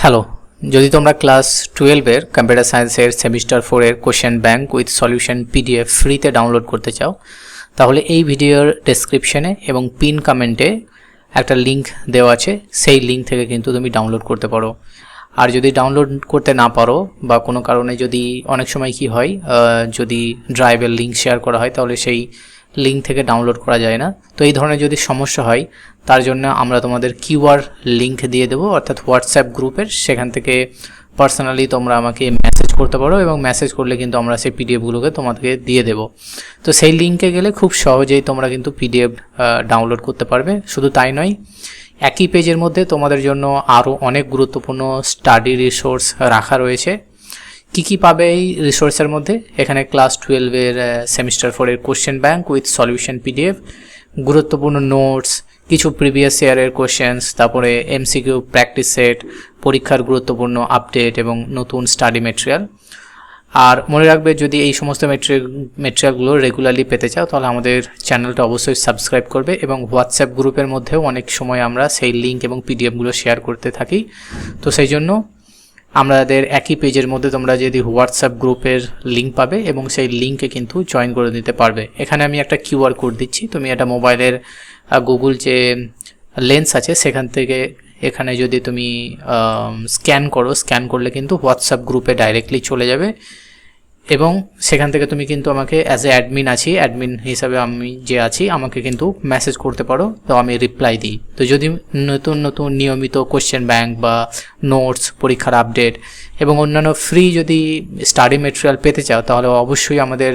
Hello, যদি তোমরা class 12-এর কম্পিউটার সায়েন্সের সেমিস্টার 4-এর question bank with solution PDF ফ্রিতে ডাউনলোড করতে চাও, তাহলে এই ভিডিওর ডেসক্রিপশনে এবং পিন কমেন্টে একটা লিঙ্ক দেওয়া আছে, সেই লিঙ্ক থেকে কিন্তু তুমি ডাউনলোড করতে পারো। আর যদি ডাউনলোড করতে না পারো বা কোনো কারণে যদি অনেক সময় কি হয়, যদি ড্রাইভের লিঙ্ক শেয়ার করা হয় তাহলে সেই লিঙ্ক থেকে ডাউনলোড করা যায় না। তো এই ধরনের যদি সমস্যা হয় তার জন্য আমরা তোমাদের কিউআর লিঙ্ক দিয়ে দেবো, অর্থাৎ হোয়াটসঅ্যাপ গ্রুপের। সেখান থেকে পার্সোনালি তোমরা আমাকে মেসেজ করতে পারো এবং মেসেজ করলে কিন্তু আমরা সেই পিডিএফগুলোকে তোমাদেরকে দিয়ে দেবো। তো সেই লিঙ্কে গেলে খুব সহজেই তোমরা কিন্তু পিডিএফ ডাউনলোড করতে পারবে। শুধু তাই নয়, একই পেজের মধ্যে তোমাদের জন্য আরও অনেক গুরুত্বপূর্ণ স্টাডি রিসোর্স রাখা রয়েছে। কি পাবে এই রিসোর্সের মধ্যে? এখানে ক্লাস 12-এর সেমিস্টার 4-এর question bank with solution PDF, গুরুত্বপূর্ণ নোটস, কিছু প্রিভিয়াস ইয়ারের কোশ্চেন্স, তারপরে এমসিকিউ প্র্যাকটিস সেট, পরীক্ষার গুরুত্বপূর্ণ আপডেট এবং নতুন স্টাডি ম্যাটেরিয়াল। আর মনে রাখবে, যদি এই সমস্ত ম্যাটেরিয়ালগুলো রেগুলারলি পেতে চাও তাহলে আমাদের চ্যানেলটা অবশ্যই সাবস্ক্রাইব করবে। এবং হোয়াটসঅ্যাপ গ্রুপের মধ্যেও অনেক সময় আমরা সেই লিঙ্ক এবং পিডিএফগুলো শেয়ার করতে থাকি। তো সেই জন্য আমাদের একই পেজের মধ্যে তোমরা যদি হোয়াটসঅ্যাপ গ্রুপের লিঙ্ক পাবে এবং সেই লিঙ্কে কিন্তু জয়েন করে দিতে পারবে। এখানে আমি একটা কিউআর কোড দিচ্ছি, তুমি এটা মোবাইলের গুগল যে লেন্স আছে সেখান থেকে এখানে যদি তুমি স্ক্যান করলে কিন্তু হোয়াটসঅ্যাপ গ্রুপে ডাইরেক্টলি চলে যাবে এবং সেখান থেকে তুমি কিন্তু আমাকে অ্যাজ এ অ্যাডমিন হিসাবে আমি যে আছি আমাকে কিন্তু মেসেজ করতে পারো, তো আমি রিপ্লাই দিই। তো যদি নতুন নিয়মিত কোশ্চেন ব্যাংক বা নোটস, পরীক্ষার আপডেট এবং অন্যান্য ফ্রি যদি স্টাডি ম্যাটেরিয়াল পেতে চাও তাহলে অবশ্যই আমাদের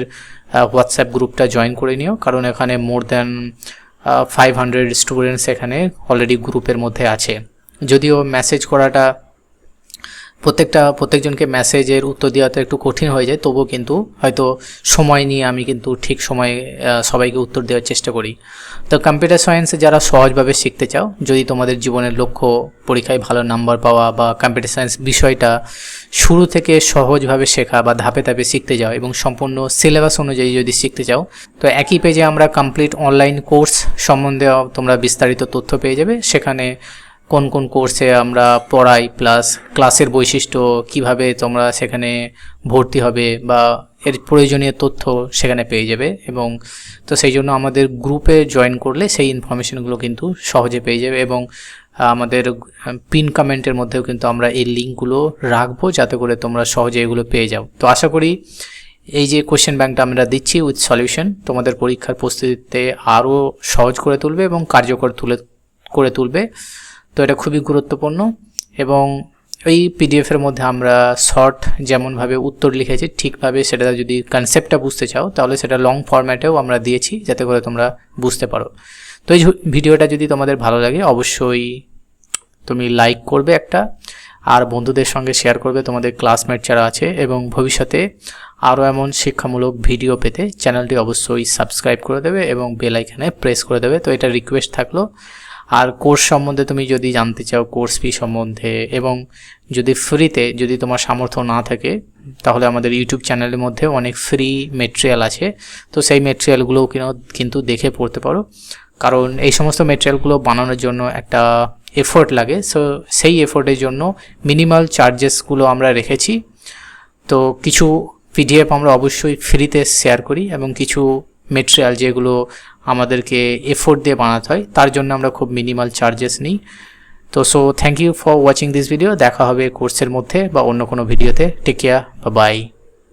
হোয়াটসঅ্যাপ গ্রুপটা জয়েন করে নিও, কারণ এখানে মোর দ্যান 500 স্টুডেন্টস এখানে অলরেডি গ্রুপের মধ্যে আছে। যদিও মেসেজ করাটা প্রত্যেকজনকে মেসেজের উত্তর দেওয়াতে একটু কঠিন হয়ে যায়, তবুও কিন্তু হয়তো সময় নিয়ে আমি কিন্তু ঠিক সময়ে সবাইকে উত্তর দেওয়ার চেষ্টা করি। তো কম্পিউটার সায়েন্সে যারা সহজভাবে শিখতে চাও, যদি তোমাদের জীবনের লক্ষ্য পরীক্ষায় ভালো নাম্বার পাওয়া বা কম্পিউটার সায়েন্স বিষয়টা শুরু থেকে সহজভাবে শেখা বা ধাপে ধাপে শিখতে যাও এবং সম্পূর্ণ সিলেবাস অনুযায়ী যদি শিখতে চাও, তো একই পেজে আমরা কমপ্লিট অনলাইন কোর্স সম্বন্ধে তোমরা বিস্তারিত তথ্য পেয়ে যাবে। সেখানে কোন কোন কোর্সে আমরা পড়াই, প্লাস ক্লাসের বৈশিষ্ট্য, কিভাবে তোমরা সেখানে ভর্তি হবে বা এর প্রয়োজনীয় তথ্য সেখানে পেয়ে যাবে। এবং তো সেই জন্য আমাদের গ্রুপে জয়েন করলে সেই ইনফরমেশনগুলো কিন্তু সহজে পেয়ে যাবে এবং আমাদের পিন কমেন্টের মধ্যেও কিন্তু আমরা এই লিঙ্কগুলো রাখবো যাতে করে তোমরা সহজে এগুলো পেয়ে যাও। তো আশা করি এই যে কোশ্চেন ব্যাংকটা আমরা দিচ্ছি উইথ সলিউশন তোমাদের পরীক্ষার প্রস্তুতিতে আরও সহজ করে তুলবে এবং কার্যকর করে তুলবে। তো এটা খুবই গুরুত্বপূর্ণ। এবং এই পিডিএফের মধ্যে আমরা শর্ট যেমনভাবে উত্তর লিখেছি ঠিকভাবে সেটা যদি কনসেপ্টটা বুঝতে চাও তাহলে সেটা লং ফরম্যাটেও আমরা দিয়েছি যাতে করে তোমরা বুঝতে পারো। তো এই ভিডিওটা যদি তোমাদের ভালো লাগে অবশ্যই তুমি লাইক করবে একটা, আর বন্ধুদের সঙ্গে শেয়ার করবে তোমাদের ক্লাসমেট যারা আছে, এবং ভবিষ্যতে আরও এমন শিক্ষামূলক ভিডিও পেতে চ্যানেলটি অবশ্যই সাবস্ক্রাইব করে দেবে এবং বেল আইকনে প্রেস করে দেবে। তো এটা রিকোয়েস্ট থাকলো। আর কোর্স সম্বন্ধে তুমি যদি জানতে চাও, কোর্স ফি সম্বন্ধে, এবং যদি ফ্রিতে, যদি তোমার সামর্থ্য না থাকে তাহলে আমাদের ইউটিউব চ্যানেলের মধ্যে অনেক ফ্রি মেটেরিয়াল আছে, তো সেই মেটেরিয়ালগুলোও কিন্তু দেখে পড়তে পারো। কারণ এই সমস্ত মেটেরিয়ালগুলো বানানোর জন্য একটা এফোর্ট লাগে, সো সেই এফোর্টের জন্য মিনিমাল চার্জেসগুলো আমরা রেখেছি। তো কিছু পিডিএফ আমরা অবশ্যই ফ্রিতে শেয়ার করি এবং কিছু মেটেরিয়াল যেগুলো আমাদেরকে এফোর্ট দিয়ে বানাতে হয় তার জন্য আমরা খুব মিনিমাল চার্জেস নিই। তো thank you for watching this video. দেখা হবে কোর্সের মধ্যে বা অন্য কোনো ভিডিওতে। Take care, by.